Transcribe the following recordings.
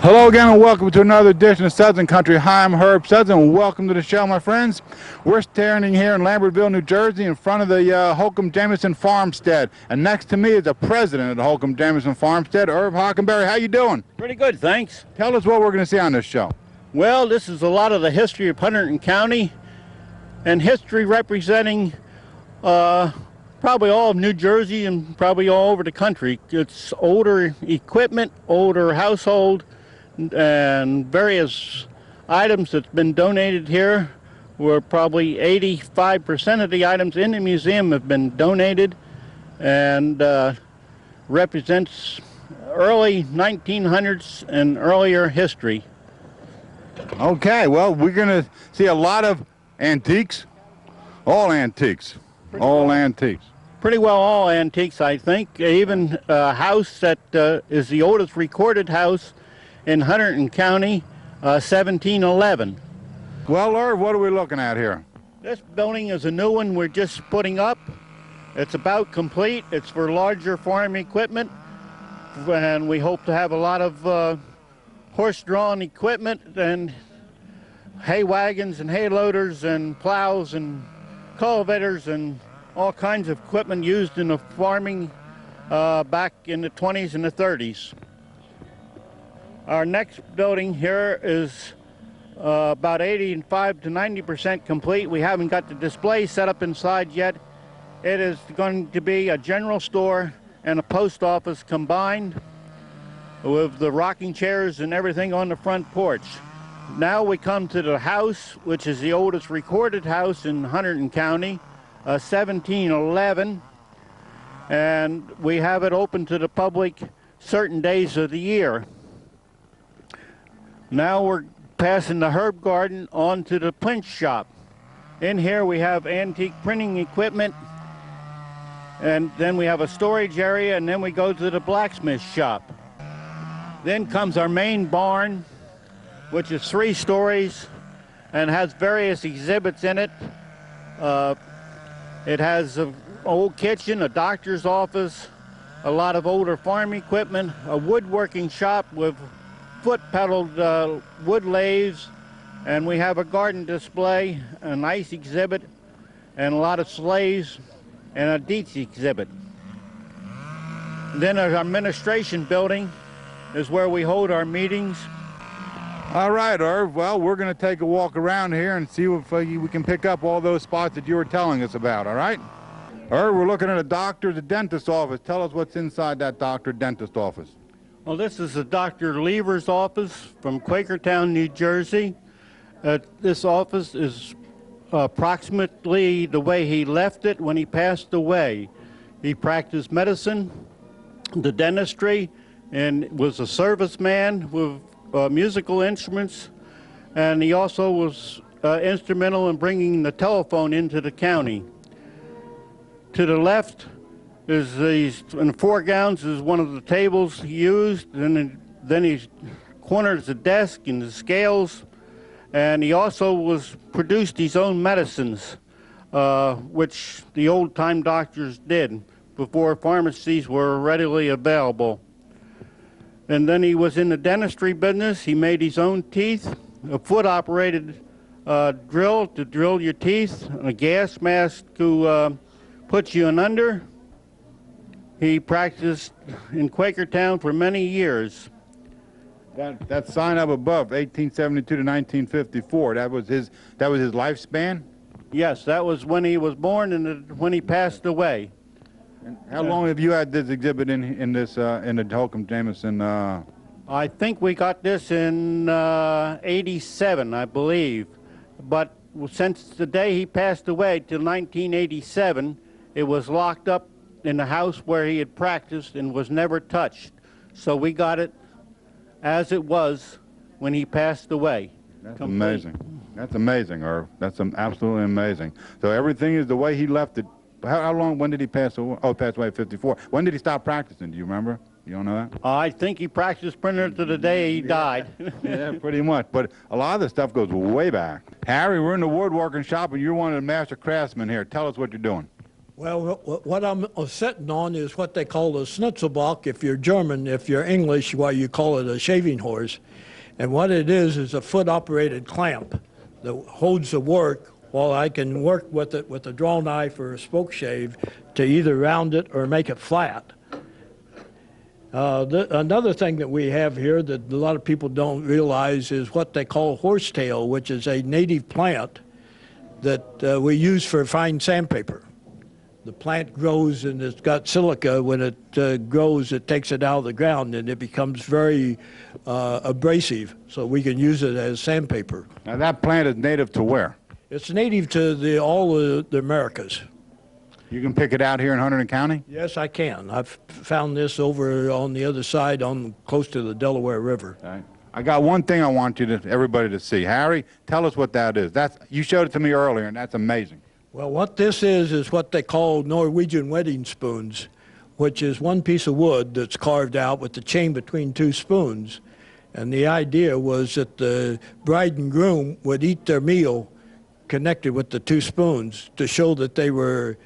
Hello again and welcome to another edition of Southern Country. Hi, I'm Herb Southern and welcome to the show, my friends. We're standing here in Lambertville, New Jersey in front of the Holcombe-Jimison Farmstead. And next to me is the president of the Holcombe-Jimison Farmstead, Herb Hockenberry. How you doing? Pretty good, thanks. Tell us what we're going to see on this show. Well, this is a lot of the history of Hunterdon County and history representing probably all of New Jersey and probably all over the country. It's older equipment, older household, and various items that's been donated here. Where probably 85% of the items in the museum have been donated, and represents early 1900s and earlier history. Okay, well, we're going to see a lot of antiques, all antiques, antiques. Pretty well all antiques, I think. Even a house that is the oldest recorded house in Hunterdon County, 1711. Well, Herb, what are we looking at here? This building is a new one we're just putting up. It's about complete. It's for larger farm equipment, and we hope to have a lot of horse-drawn equipment and hay wagons and hay loaders and plows and cultivators and all kinds of equipment used in the farming back in the 20s and the 30s. Our next building here is about 85 to 90% complete. We haven't got the display set up inside yet. It is going to be a general store and a post office combined with the rocking chairs and everything on the front porch. Now we come to the house, which is the oldest recorded house in Hunterdon County, 1711, and we have it open to the public certain days of the year. Now we're passing the herb garden on to the print shop. In here we have antique printing equipment, and then we have a storage area, and then we go to the blacksmith shop. Then comes our main barn, which is 3 stories and has various exhibits in it. It has an old kitchen, a doctor's office, a lot of older farm equipment, a woodworking shop with foot-pedaled wood lathes, and we have a garden display, a nice exhibit, and a lot of slaves, and a deets exhibit. Then our administration building is where we hold our meetings. All right, Herb. Well, we're going to take a walk around here and see if we can pick up all those spots that you were telling us about, all right? Herb, we're looking at a doctor's, a dentist's office. Tell us what's inside that doctor-dentist office. Well, this is the Dr. Lever's office from Quakertown, New Jersey. This office is approximately the way he left it when he passed away. He practiced medicine, the dentistry, and was a serviceman with musical instruments, and he also was instrumental in bringing the telephone into the county. To the left is in the foregowns is one of the tables he used, and then he corners the desk and the scales, and he also produced his own medicines, which the old-time doctors did before pharmacies were readily available. And then he was in the dentistry business. He made his own teeth, a foot-operated drill to drill your teeth, and a gas mask to put you in under. He practiced in Quakertown for many years. That sign up above, 1872 to 1954, that was his lifespan? Yes, that was when he was born and when he passed away. And how long have you had this exhibit in the Holcombe-Jimison? I think we got this in 87, I believe. But since the day he passed away till 1987, it was locked up in the house where he had practiced and was never touched. So we got it as it was when he passed away. That's amazing. That's amazing, Herb. That's absolutely amazing. So everything is the way he left it. How long, when did he pass away? Oh, passed away at 54. When did he stop practicing? Do you remember? You don't know that? I think he practiced printer to the day he died. Yeah, pretty much. But a lot of the stuff goes way back. Harry, we're in the woodworking shop, and you're one of the master craftsmen here. Tell us what you're doing. Well, what I'm sitting on is what they call a Schnitzelbock. If you're German, if you're English, why you call it a shaving horse. And what it is a foot-operated clamp that holds the work while I can work with it with a draw knife or a spoke shave to either round it or make it flat. Another thing that we have here that a lot of people don't realize is what they call horsetail, which is a native plant that we use for fine sandpaper. The plant grows and it's got silica. When it grows, it takes it out of the ground and it becomes very abrasive, so we can use it as sandpaper. Now that plant is native to where? It's native to all of the Americas. You can pick it out here in Hunterdon County? Yes, I can. I've found this over on the other side, close to the Delaware River. All right. I got one thing I want everybody to see. Harry, tell us what that is. You showed it to me earlier, and that's amazing. Well, what this is what they call Norwegian wedding spoons, which is one piece of wood that's carved out with the chain between two spoons. And the idea was that the bride and groom would eat their meal connected with the two spoons to show that they were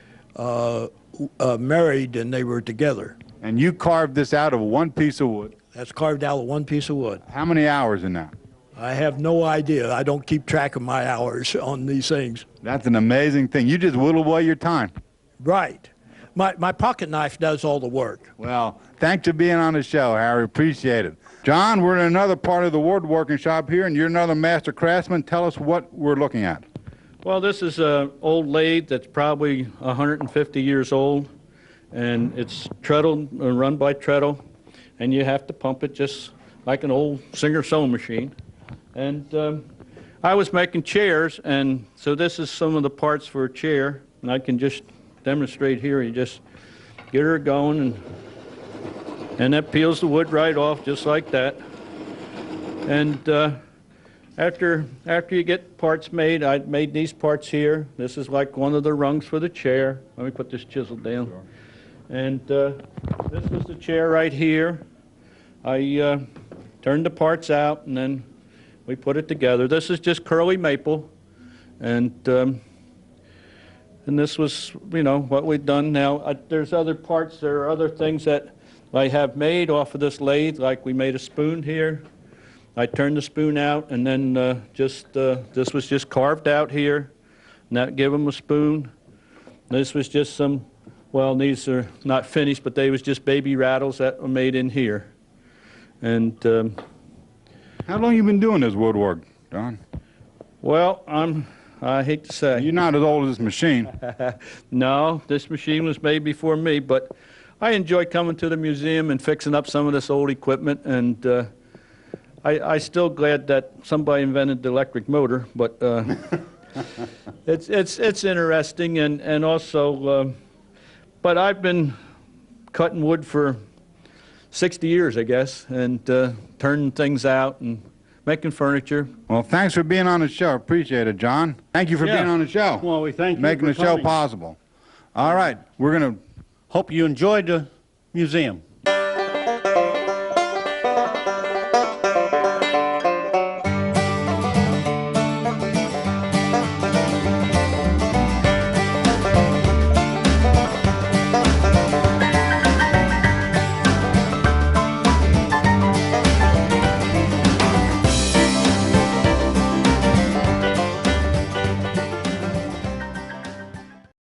married and they were together. And you carved this out of one piece of wood. That's carved out of one piece of wood. How many hours in that? I have no idea. I don't keep track of my hours on these things. That's an amazing thing. You just whittle away your time. Right. My pocket knife does all the work. Well, thanks for being on the show, Harry. Appreciate it. John, we're in another part of the woodworking shop here, and you're another master craftsman. Tell us what we're looking at. Well, this is an old lathe that's probably 150 years old, and it's treadle, run by treadle, and you have to pump it just like an old Singer sewing machine. And I was making chairs, and so this is some of the parts for a chair, and I can just demonstrate here. You just get her going, and that peels the wood right off just like that. And after you get parts made, I made these parts here. This is like one of the rungs for the chair. Let me put this chisel down. Sure. And this was the chair right here. I turned the parts out, and then we put it together. This is just curly maple, and this was, what we've done. Now, there's other parts. There are other things that I have made off of this lathe, like we made a spoon here. I turned the spoon out, and then this was just carved out here, and that gave them a spoon. This was just some, well, these are not finished, but they was just baby rattles that were made in here. And how long you been doing this woodwork, Don? Well, I hate to say. You're not as old as this machine. No, this machine was made before me, but I enjoy coming to the museum and fixing up some of this old equipment, and I still glad that somebody invented the electric motor, but it's interesting, and also, but I've been cutting wood for 60 years, I guess, and turning things out and making furniture. Well, thanks for being on the show. Appreciate it, John. Thank you for being on the show. Well, we thank you making for the show coming. possible. All right, we're going to hope you enjoyed the museum.